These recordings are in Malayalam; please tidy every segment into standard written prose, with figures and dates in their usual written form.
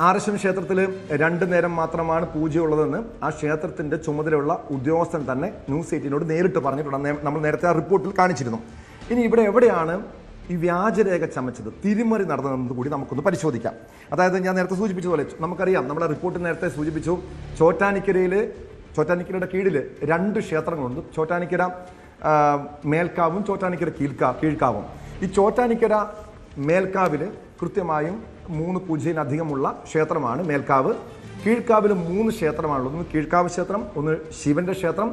ആർഎസ്എം ക്ഷേത്രത്തിൽ 2 നേരം മാത്രമാണ് പൂജയുള്ളതെന്ന് ആ ക്ഷേത്രത്തിന്റെ ചുമതലയുള്ള ഉദ്യോഗസ്ഥൻ തന്നെ ന്യൂസ് 18നോട് നേരിട്ട് പറഞ്ഞിട്ടുണ്ട്. നമ്മൾ നേരത്തെ ആ റിപ്പോർട്ടിൽ കാണിച്ചിരുന്നു. ഇനി ഇവിടെ എവിടെയാണ് ഈ വ്യാജരേഖ ചമച്ചത്, തിരിമറി നടന്നതെന്ന് കൂടി നമുക്കൊന്ന് പരിശോധിക്കാം. അതായത് ഞാൻ നേരത്തെ സൂചിപ്പിച്ചതുപോലെ നമുക്കറിയാം, നമ്മുടെ റിപ്പോർട്ടിൽ നേരത്തെ സൂചിപ്പിച്ചു, ചോറ്റാനിക്കരയുടെ കീഴിൽ 2 ക്ഷേത്രങ്ങളുണ്ട്. ചോറ്റാനിക്കര മേൽക്കാവും ചോറ്റാനിക്കര കീഴ്ക്കാവും. ഈ ചോറ്റാനിക്കര മേൽക്കാവിൽ കൃത്യമായും 3 പൂജയിലധികമുള്ള ക്ഷേത്രമാണ് മേൽക്കാവ്. കീഴ്ക്കാവിൽ 3 ക്ഷേത്രമാണുള്ളത്. ഒന്ന് കീഴ്ക്കാവ് ക്ഷേത്രം, ഒന്ന് ശിവന്റെ ക്ഷേത്രം,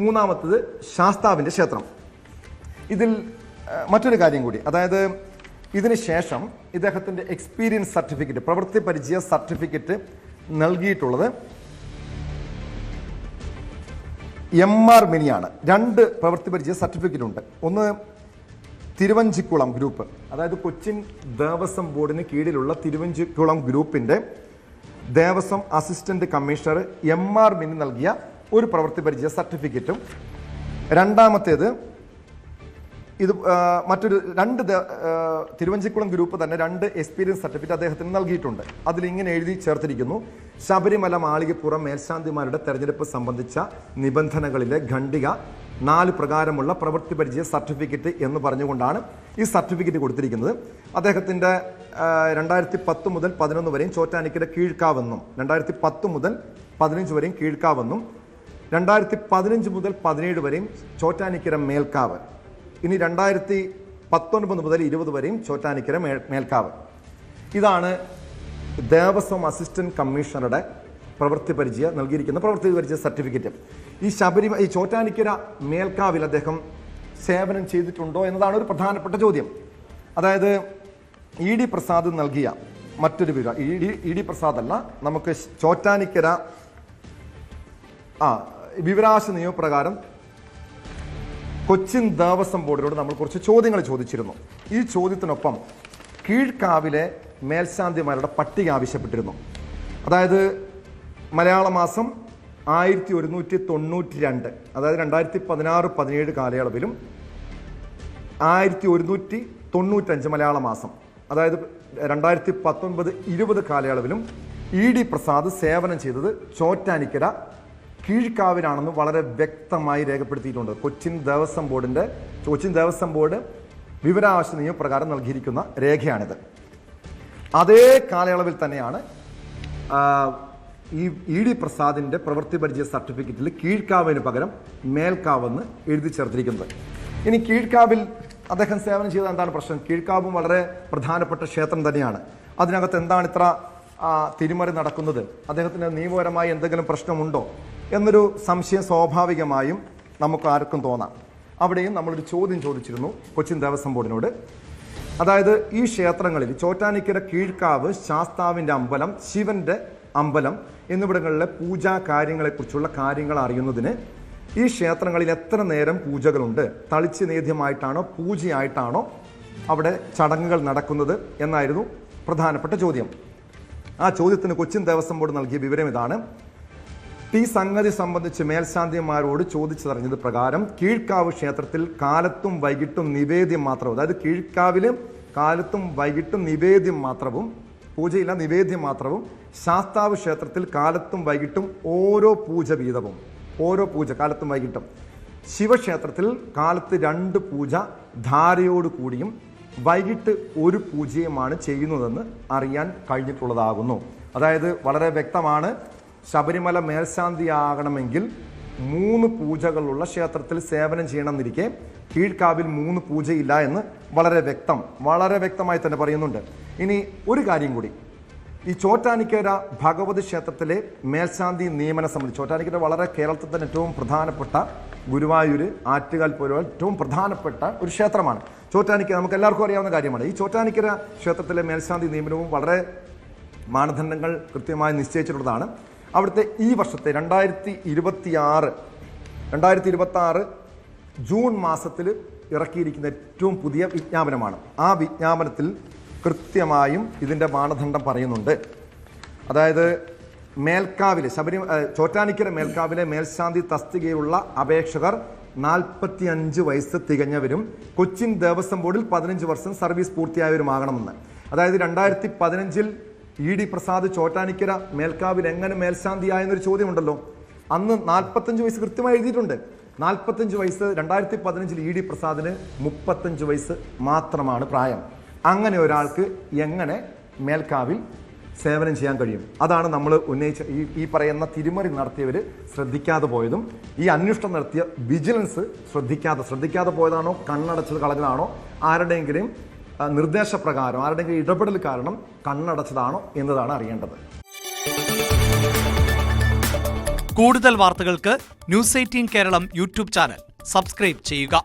മൂന്നാമത്തത് ശാസ്താവിന്റെ ക്ഷേത്രം. ഇതിൽ മറ്റൊരു കാര്യം കൂടി, അതായത് ഇതിന് ശേഷം ഇദ്ദേഹത്തിന്റെ എക്സ്പീരിയൻസ് സർട്ടിഫിക്കറ്റ്, പ്രവൃത്തി പരിചയ സർട്ടിഫിക്കറ്റ് നൽകിയിട്ടുള്ളത് MR മിനിയാണ്. 2 പ്രവൃത്തി പരിചയ സർട്ടിഫിക്കറ്റ് ഉണ്ട്. ഒന്ന് തിരുവഞ്ചിക്കുളം ഗ്രൂപ്പ്, അതായത് കൊച്ചിൻ ദേവസ്വം ബോർഡിന് കീഴിലുള്ള തിരുവഞ്ചിക്കുളം ഗ്രൂപ്പിന്റെ Devaswom assistant commissioner MR mini നൽകിയ ഒരു പ്രവൃത്തി പരിചയ സർട്ടിഫിക്കറ്റും, രണ്ടാമത്തേത് ഇത് മറ്റൊരു 2 തിരുവഞ്ചിക്കുളം ഗ്രൂപ്പ് തന്നെ 2 എക്സ്പീരിയൻസ് സർട്ടിഫിക്കറ്റ് അദ്ദേഹത്തിന് നൽകിയിട്ടുണ്ട്. അതിലിങ്ങനെ എഴുതി ചേർത്തിരിക്കുന്നു: ശബരിമല മാളികപ്പുറം മേൽശാന്തിമാരുടെ തെരഞ്ഞെടുപ്പ് സംബന്ധിച്ച നിബന്ധനകളിലെ ഖണ്ഡിക 4 പ്രകാരമുള്ള പ്രവൃത്തി പരിചയ സർട്ടിഫിക്കറ്റ് എന്ന് പറഞ്ഞുകൊണ്ടാണ് ഈ സർട്ടിഫിക്കറ്റ് കൊടുത്തിരിക്കുന്നത്. അദ്ദേഹത്തിൻ്റെ 2010 മുതൽ 11 വരെയും ചോറ്റാനിക്കര കീഴ്ക്കാവെന്നും 2010 മുതൽ 15 വരെയും കീഴ്ക്കാവെന്നും 2015 മുതൽ 17 വരെയും ചോറ്റാനിക്കര മേൽക്കാവ്, ഇനി 2019 മുതൽ 20 വരെയും ചോറ്റാനിക്കര മേൽക്കാവ്. ഇതാണ് ദേവസ്വം അസിസ്റ്റന്റ് കമ്മീഷണറുടെ പ്രവൃത്തി പരിചയ നൽകിയിരിക്കുന്ന പ്രവൃത്തി പരിചയ സർട്ടിഫിക്കറ്റ്. ഈ ചോറ്റാനിക്കര മേൽക്കാവിൽ അദ്ദേഹം സേവനം ചെയ്തിട്ടുണ്ടോ എന്നതാണ് ഒരു പ്രധാനപ്പെട്ട ചോദ്യം. അതായത് ED പ്രസാദ് നൽകിയ മറ്റൊരു വിവരം, ED പ്രസാദ് അല്ല, നമുക്ക് ചോറ്റാനിക്കര വിവരാവകാശ നിയമപ്രകാരം കൊച്ചിൻ ദേവസ്വം ബോർഡിനോട് നമ്മൾ കുറച്ച് ചോദ്യങ്ങൾ ചോദിച്ചിരുന്നു. ഈ ചോദ്യത്തിനൊപ്പം കീഴ്ക്കാവിലെ മേൽശാന്തിമാരുടെ പട്ടിക ആവശ്യപ്പെട്ടിരുന്നു. അതായത് മലയാള മാസം 1192, അതായത് 2016-17 കാലയളവിലും 1195 മലയാള മാസം, അതായത് 2019-20 കാലയളവിലും ED പ്രസാദ് സേവനം ചെയ്തത് ചോറ്റാനിക്കര കീഴ്ക്കാവിലാണെന്ന് വളരെ വ്യക്തമായി രേഖപ്പെടുത്തിയിട്ടുണ്ട്. കൊച്ചിൻ ദേവസ്വം ബോർഡ് വിവരാവകാശ നിയമപ്രകാരം നൽകിയിരിക്കുന്ന രേഖയാണിത്. അതേ കാലയളവിൽ തന്നെയാണ് ഈ ED പ്രസാദിന്റെ പ്രവൃത്തി പരിചയ സർട്ടിഫിക്കറ്റിൽ കീഴ്ക്കാവിന് പകരം മേൽക്കാവെന്ന് എഴുതി ചേർത്തിരിക്കുന്നത്. ഇനി കീഴ്ക്കാവിൽ അദ്ദേഹം സേവനം ചെയ്ത എന്താണ് പ്രശ്നം? കീഴ്ക്കാവും വളരെ പ്രധാനപ്പെട്ട ക്ഷേത്രം തന്നെയാണ്. അതിനകത്ത് എന്താണ് ഇത്ര തിരിമറി നടക്കുന്നത്? അദ്ദേഹത്തിന് നിയമപരമായി എന്തെങ്കിലും പ്രശ്നമുണ്ടോ എന്നൊരു സംശയം സ്വാഭാവികമായും നമുക്ക് ആർക്കും തോന്നാം. അവിടെയും നമ്മളൊരു ചോദ്യം ചോദിച്ചിരുന്നു കൊച്ചിൻ ദേവസ്വം ബോർഡിനോട്. അതായത് ഈ ക്ഷേത്രങ്ങളിൽ ചോറ്റാനിക്കര കീഴ്ക്കാവ്, ശാസ്താവിൻ്റെ അമ്പലം, ശിവന്റെ അമ്പലം എന്നിവിടങ്ങളിലെ പൂജാ കാര്യങ്ങളെക്കുറിച്ചുള്ള കാര്യങ്ങൾ അറിയുന്നതിന് ഈ ക്ഷേത്രങ്ങളിൽ എത്ര നേരം പൂജകളുണ്ട്, തളിച്ച് നേദ്യമായിട്ടാണോ പൂജയായിട്ടാണോ അവിടെ ചടങ്ങുകൾ നടക്കുന്നത് എന്നായിരുന്നു പ്രധാനപ്പെട്ട ചോദ്യം. ആ ചോദ്യത്തിന് കൊച്ചിൻ ദേവസ്വം ബോർഡ് നൽകിയ വിവരം ഇതാണ്: ഈ സംഗതി സംബന്ധിച്ച് മേൽശാന്തിമാരോട് ചോദിച്ചറിഞ്ഞത് പ്രകാരം കീഴ്ക്കാവ് ക്ഷേത്രത്തിൽ കാലത്തും വൈകിട്ടും നിവേദ്യം മാത്രവും, അതായത് കീഴ്ക്കാവിൽ കാലത്തും വൈകിട്ടും നിവേദ്യം മാത്രവും, പൂജയില്ല നിവേദ്യം മാത്രവും, ശാസ്താവ് ക്ഷേത്രത്തിൽ കാലത്തും വൈകിട്ടും ഓരോ പൂജ വീതവും, ഓരോ പൂജ കാലത്തും വൈകിട്ടും, ശിവക്ഷേത്രത്തിൽ കാലത്ത് 2 പൂജ ധാരയോട് കൂടിയും വൈകിട്ട് 1 പൂജയുമാണ് ചെയ്യുന്നതെന്ന് അറിയാൻ കഴിഞ്ഞിട്ടുള്ളതാകുന്നു. അതായത് വളരെ വ്യക്തമാണ്, ശബരിമല മേൽശാന്തിയാകണമെങ്കിൽ 3 പൂജകളുള്ള ക്ഷേത്രത്തിൽ സേവനം ചെയ്യണമെന്നിരിക്കെ കീഴ്ക്കാവിൽ 3 പൂജയില്ല എന്ന് വളരെ വ്യക്തമായി തന്നെ പറയുന്നുണ്ട്. ഇനി ഒരു കാര്യം കൂടി, ഈ ചോറ്റാനിക്കര ഭഗവതി ക്ഷേത്രത്തിലെ മേൽശാന്തി നിയമനം സംബന്ധിച്ച്, ചോറ്റാനിക്കര വളരെ കേരളത്തിൽ തന്നെ ഏറ്റവും പ്രധാനപ്പെട്ട, ഗുരുവായൂർ, ആറ്റുകാൽ പോലുള്ള ഏറ്റവും പ്രധാനപ്പെട്ട ഒരു ക്ഷേത്രമാണ് ചോറ്റാനിക്കര. നമുക്ക് എല്ലാവർക്കും അറിയാവുന്ന കാര്യമാണ്. ഈ ചോറ്റാനിക്കര ക്ഷേത്രത്തിലെ മേൽശാന്തി നിയമനവും വളരെ മാനദണ്ഡങ്ങൾ കൃത്യമായി നിശ്ചയിച്ചിട്ടുള്ളതാണ്. അവിടുത്തെ ഈ വർഷത്തെ 2026 ജൂൺ മാസത്തിൽ ഇറക്കിയിരിക്കുന്ന ഏറ്റവും പുതിയ വിജ്ഞാപനമാണ്. ആ വിജ്ഞാപനത്തിൽ കൃത്യമായും ഇതിൻ്റെ മാനദണ്ഡം പറയുന്നുണ്ട്. അതായത് മേൽക്കാവിലെ ചോറ്റാനിക്കര മേൽക്കാവിലെ മേൽശാന്തി തസ്തികയിലുള്ള അപേക്ഷകർ 45 വയസ്സ് തികഞ്ഞവരും കൊച്ചിൻ ദേവസ്വം ബോർഡിൽ 15 വർഷം സർവീസ് പൂർത്തിയായവരുമാകണമെന്ന്. അതായത് 2015 ED പ്രസാദ് ചോറ്റാനിക്കര മേൽക്കാവിൽ എങ്ങനെ മേൽശാന്തിയായെന്നൊരു ചോദ്യമുണ്ടല്ലോ. അന്ന് 45 വയസ്സ് കൃത്യമായി എഴുതിയിട്ടുണ്ട്. 45 വയസ്സ് 2015 ED പ്രസാദിന് 35 വയസ്സ് മാത്രമാണ് പ്രായം. അങ്ങനെ ഒരാൾക്ക് എങ്ങനെ മേൽക്കാവിൽ സേവനം ചെയ്യാൻ കഴിയും? അതാണ് നമ്മൾ ഉന്നയിച്ച ഈ പറയുന്ന തിരിമറി നടത്തിയവർ ശ്രദ്ധിക്കാതെ പോയതും ഈ അന്വേഷണം നടത്തിയ വിജിലൻസ് ശ്രദ്ധിക്കാതെ പോയതാണോ, കണ്ണടച്ചത് കളഞ്ഞതാണോ, ആരുടെയെങ്കിലും നിർദ്ദേശപ്രകാരം ആരുടെയെങ്കിലും ഇടപെടൽ കാരണം കണ്ണടച്ചതാണോ എന്നതാണ് അറിയേണ്ടത്. കൂടുതൽ വാർത്തകൾക്ക് News 18 Keralam YouTube channel subscribe ചെയ്യുക.